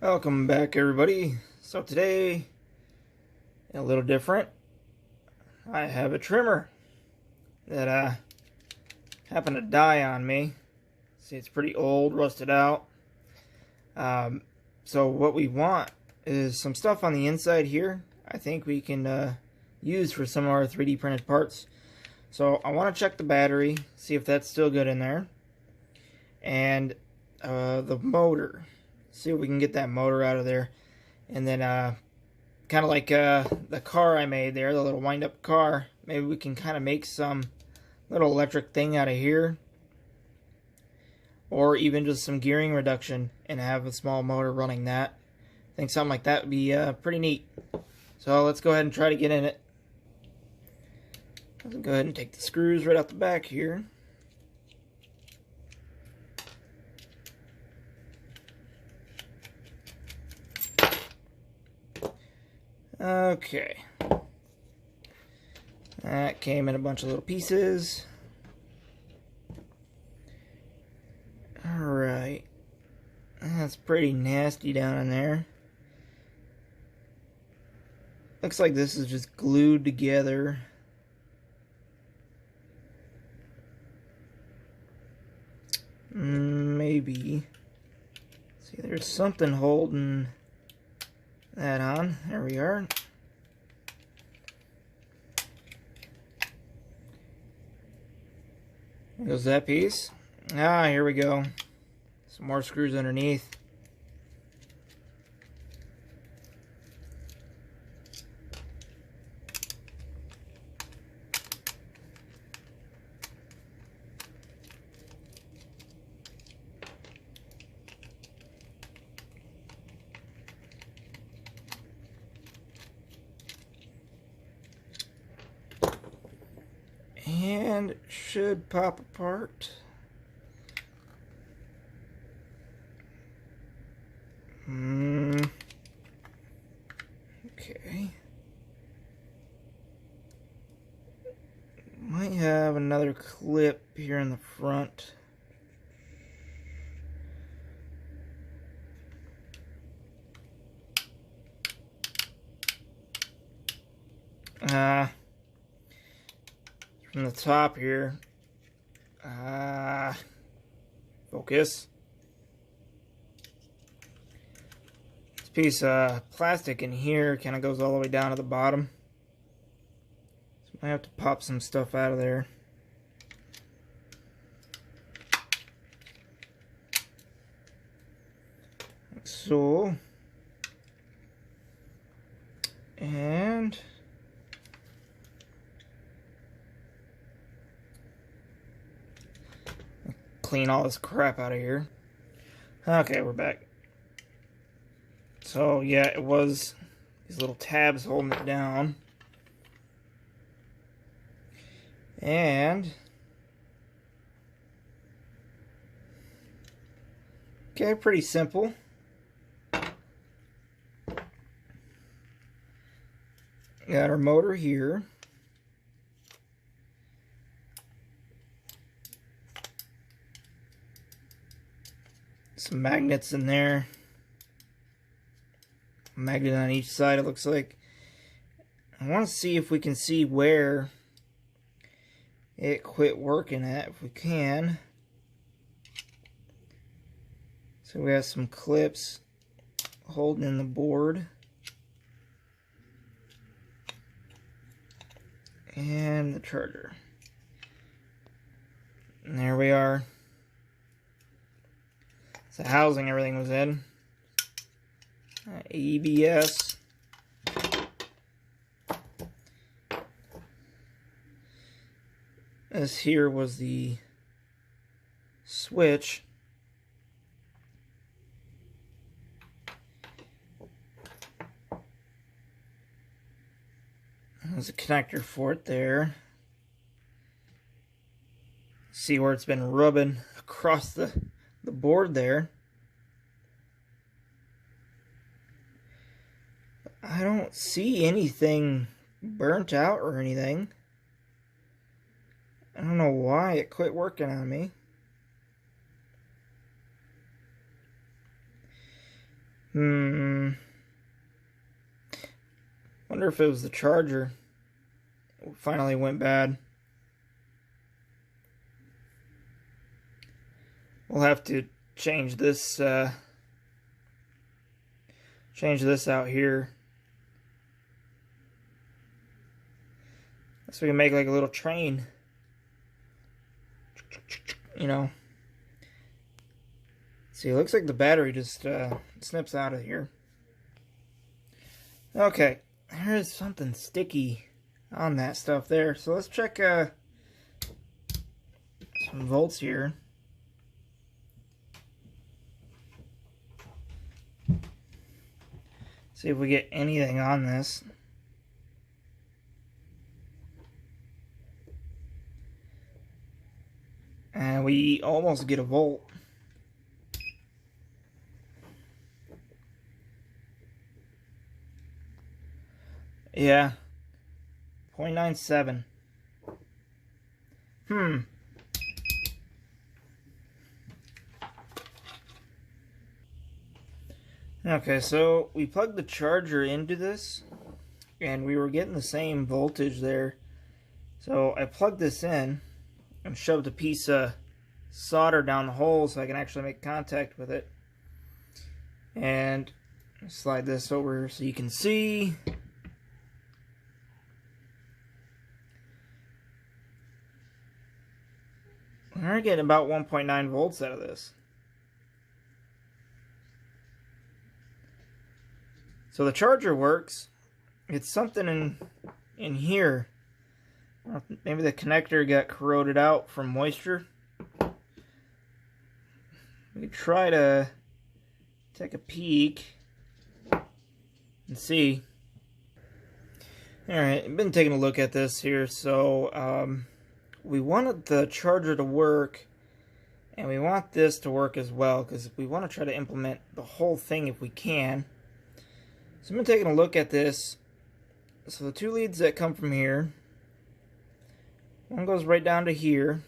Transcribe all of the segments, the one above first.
Welcome back, everybody. So today, a little different. I have a trimmer that happened to die on me. See, it's pretty old, rusted out. So what we want is some stuff on the inside here. I think we can use for some of our 3D printed parts. So I want to check the battery, see if that's still good in there, and the motor. See if we can get that motor out of there. And then kind of like the car I made there, the little wind-up car, maybe we can kind of make some little electric thing out of here, or even just some gearing reduction and have a small motor running that. I think something like that would be pretty neat. So let's go ahead and try to get in it. Let's go ahead and take the screws right out the back here. Okay. That came in a bunch of little pieces. Alright. That's pretty nasty down in there. Looks like this is just glued together. Maybe. See, there's something holding that on. There we are. There goes that piece. Ah, here we go. Some more screws underneath. And it should pop apart. Okay. Might have another clip here in the front. From the top here. Focus. This piece of plastic in here kind of goes all the way down to the bottom. So I have to pop some stuff out of there. Like so. And clean all this crap out of here. Okay, we're back. So yeah, it was these little tabs holding it down. And okay, pretty simple. Got our motor here. Some magnets in there. A magnet on each side, it looks like. I want to see if we can see where it quit working at, if we can. So we have some clips holding in the board. And the charger. And there we are. It's the housing everything was in. ABS. This here was the switch. There's a connector for it there. See where it's been rubbing across the board there. I don't see anything burnt out or anything. I don't know why it quit working on me. Wonder if it was the charger. It finally went bad. We'll have to change this out here. So we can make like a little train. You know. See, it looks like the battery just snips out of here. Okay, there's something sticky on that stuff there. So let's check some volts here. See if we get anything on this. And we almost get a volt. Yeah. 0.97. Okay, so we plugged the charger into this, and we were getting the same voltage there. So I plugged this in and shoved a piece of solder down the hole so I can actually make contact with it. And slide this over so you can see. We're getting about 1.9 volts out of this. So the charger works. It's something in here. Maybe the connector got corroded out from moisture. We could try to take a peek and see. Alright, I've been taking a look at this here. So we wanted the charger to work, and we want this to work as well, because we want to try to implement the whole thing if we can. So I've been taking a look at this. So the two leads that come from here, one goes right down to here.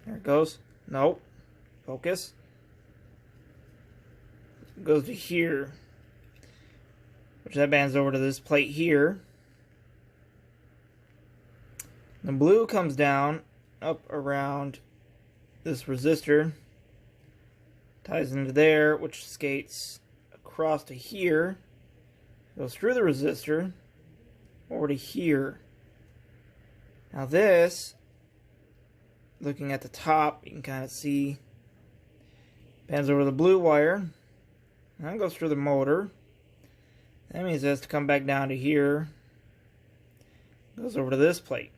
There it goes. Nope. Focus. It goes to here, which that bands over to this plate here. The blue comes down up around this resistor, ties into there, which skates across to here, goes through the resistor over to here. Now this, looking at the top, you can kind of see, bends over the blue wire, and that goes through the motor. That means it has to come back down to here, goes over to this plate.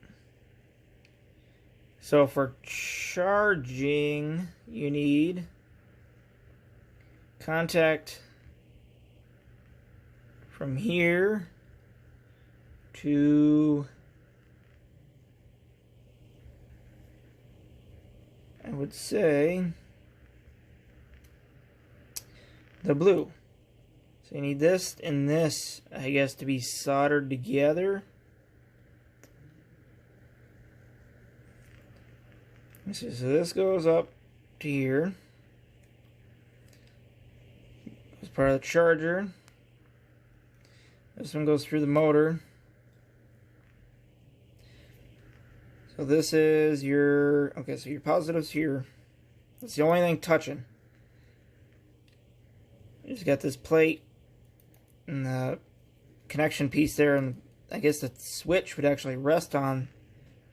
So for charging, you need contact from here to, I would say, the blue. So you need this and this, I guess, to be soldered together. So this goes up to here. As part of the charger. This one goes through the motor. So this is your, okay, so your positive's here. That's the only thing touching. You just got this plate and the connection piece there, and I guess the switch would actually rest on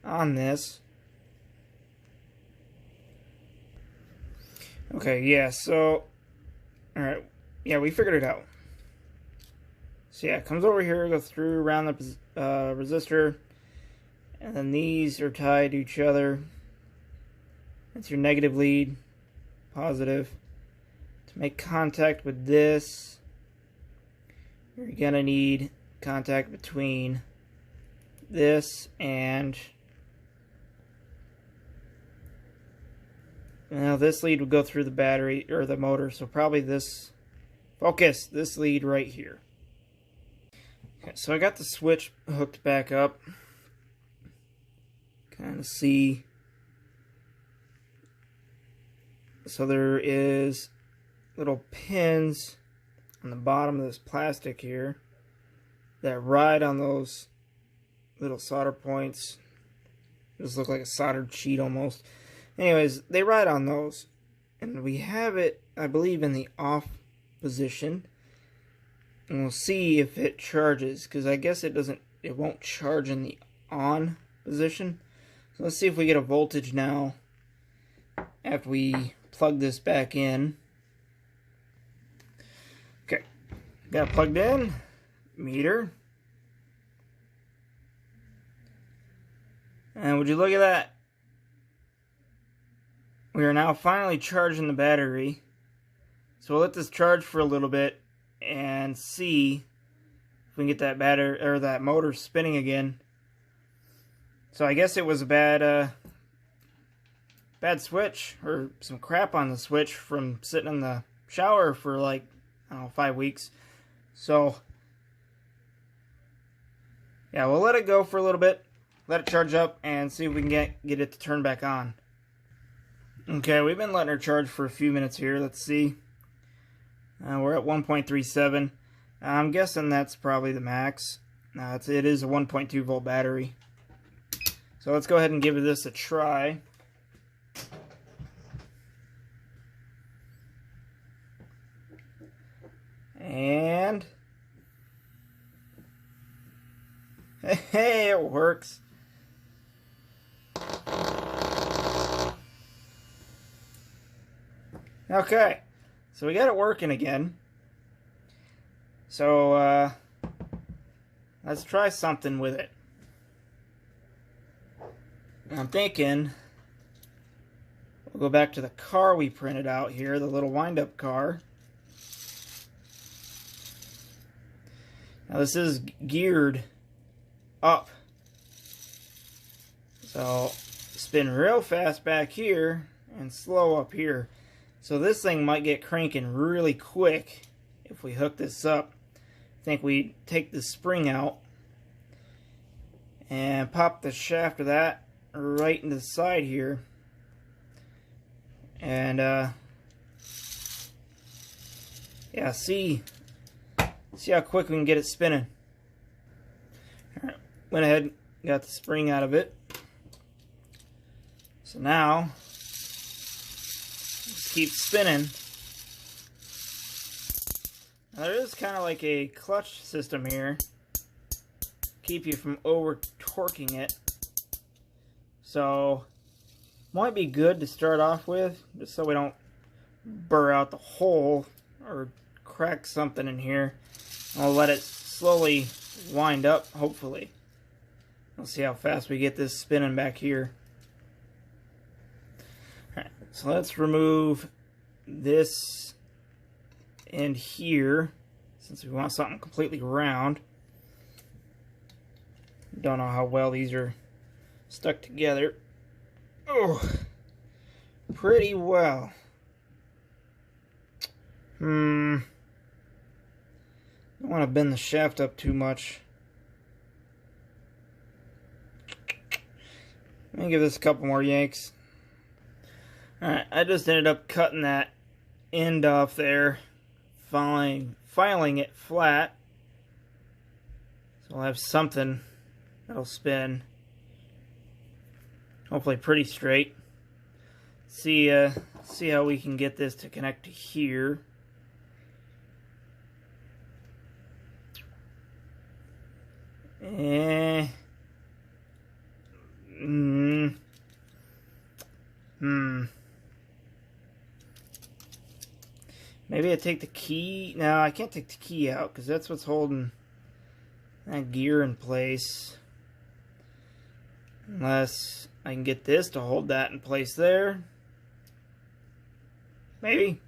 this. Okay, yeah, so, alright, yeah, we figured it out. So yeah, it comes over here, goes through around the resistor, and then these are tied to each other. That's your negative lead, positive. To make contact with this, you're gonna need contact between this and, now this lead would go through the battery or the motor, so probably this, focus, this lead right here. Okay, so I got the switch hooked back up. Kind of see. So there is little pins on the bottom of this plastic here that ride on those little solder points. Just look like a soldered sheet almost. Anyways, they ride on those. And we have it, I believe, in the off position. And we'll see if it charges, because I guess it won't charge in the on position. So let's see if we get a voltage now after we plug this back in. Okay, got it plugged in, meter. And would you look at that? We are now finally charging the battery. So we'll let this charge for a little bit and see if we can get that battery or that motor spinning again. So I guess it was a bad switch, or some crap on the switch from sitting in the shower for like, I don't know, 5 weeks. So yeah, we'll let it go for a little bit, let it charge up, and see if we can get it to turn back on. Okay, we've been letting her charge for a few minutes here. Let's see. We're at 1.37. I'm guessing that's probably the max. It is a 1.2 volt battery. So let's go ahead and give this a try. And hey, it works. Okay, so we got it working again. So let's try something with it. I'm thinking we'll go back to the car we printed out here, the little wind-up car. Now this is geared up, so spin real fast back here and slow up here. So this thing might get cranking really quick if we hook this up. I think we take the spring out and pop the shaft of that right into the side here, and yeah, see how quick we can get it spinning. All right, went ahead and got the spring out of it. So now just keep spinning. Now there is kind of like a clutch system here, keep you from over torquing it. So might be good to start off with, just so we don't burr out the hole or crack something in here. I'll let it slowly wind up, hopefully. We'll see how fast we get this spinning back here. Alright, so let's remove this end here, since we want something completely round. Don't know how well these are stuck together. Oh, pretty well. Don't want to bend the shaft up too much. Let me give this a couple more yanks. Alright, I just ended up cutting that end off there, filing it flat, so I'll have something that'll spin. Hopefully pretty straight. See how we can get this to connect to here. Maybe I take the key. No, I can't take the key out because that's what's holding that gear in place. Unless I can get this to hold that in place there. Maybe.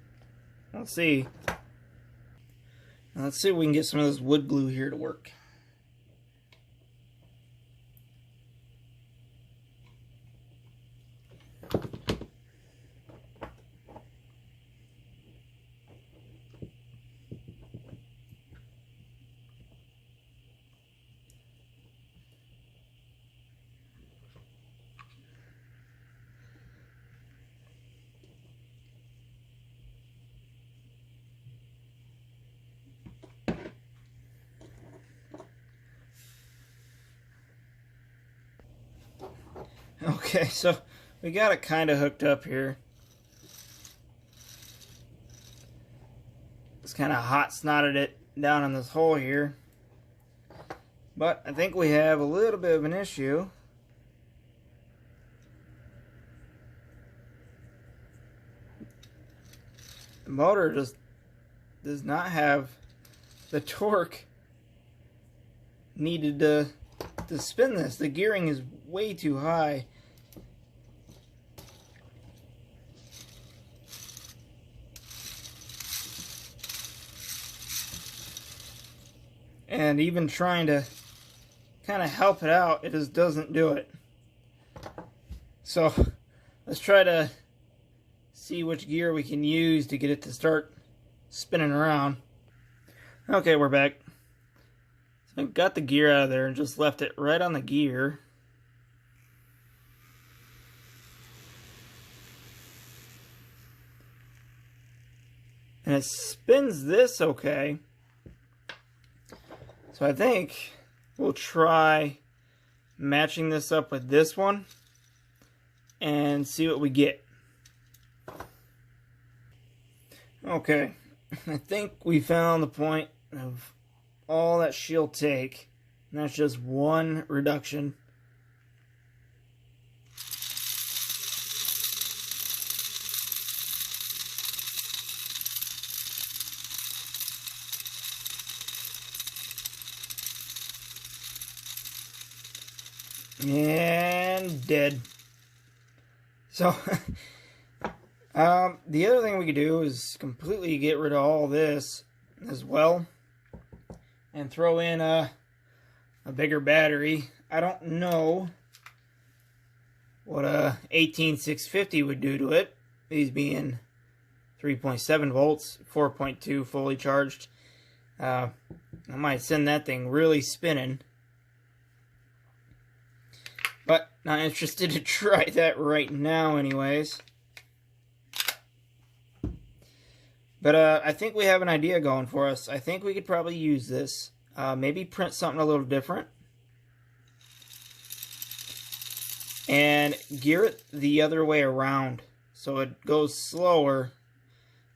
Let's see. Now let's see if we can get some of this wood glue here to work. Okay, so we got it kind of hooked up here. It's kind of hot snotted it down in this hole here. But I think we have a little bit of an issue. The motor just does not have the torque needed to spin this. The gearing is way too high. And even trying to kind of help it out, it just doesn't do it. So let's try to see which gear we can use to get it to start spinning around. Okay, we're back. So I got the gear out of there and just left it right on the gear. And it spins this okay. So I think we'll try matching this up with this one and see what we get. Okay, I think we found the point of all that she'll take, and that's just one reduction. And dead. So, the other thing we could do is completely get rid of all this as well and throw in a bigger battery. I don't know what a 18650 would do to it, these being 3.7 volts, 4.2 fully charged. I might send that thing really spinning. But not interested to try that right now anyways. But I think we have an idea going for us. I think we could probably use this. Maybe print something a little different. And gear it the other way around. So it goes slower,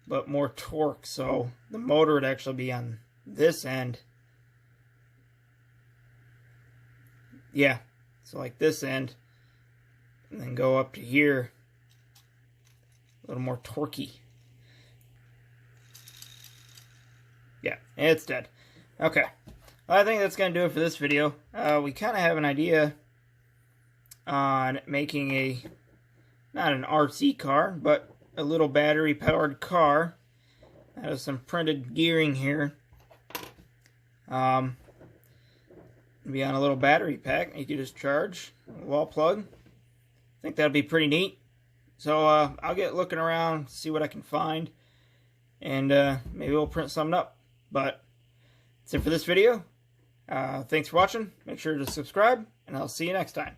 but more torque. So the motor would actually be on this end. Yeah. So like this end, and then go up to here, a little more torquey. Yeah, it's dead. Okay, well, I think that's going to do it for this video. We kind of have an idea on making not an RC car, but a little battery-powered car. That is some printed gearing here. Be on a little battery pack you can just charge, a wall plug. I think that'd be pretty neat. So I'll get looking around, see what I can find, and maybe we'll print something up. But that's it for this video. Thanks for watching. Make sure to subscribe, and I'll see you next time.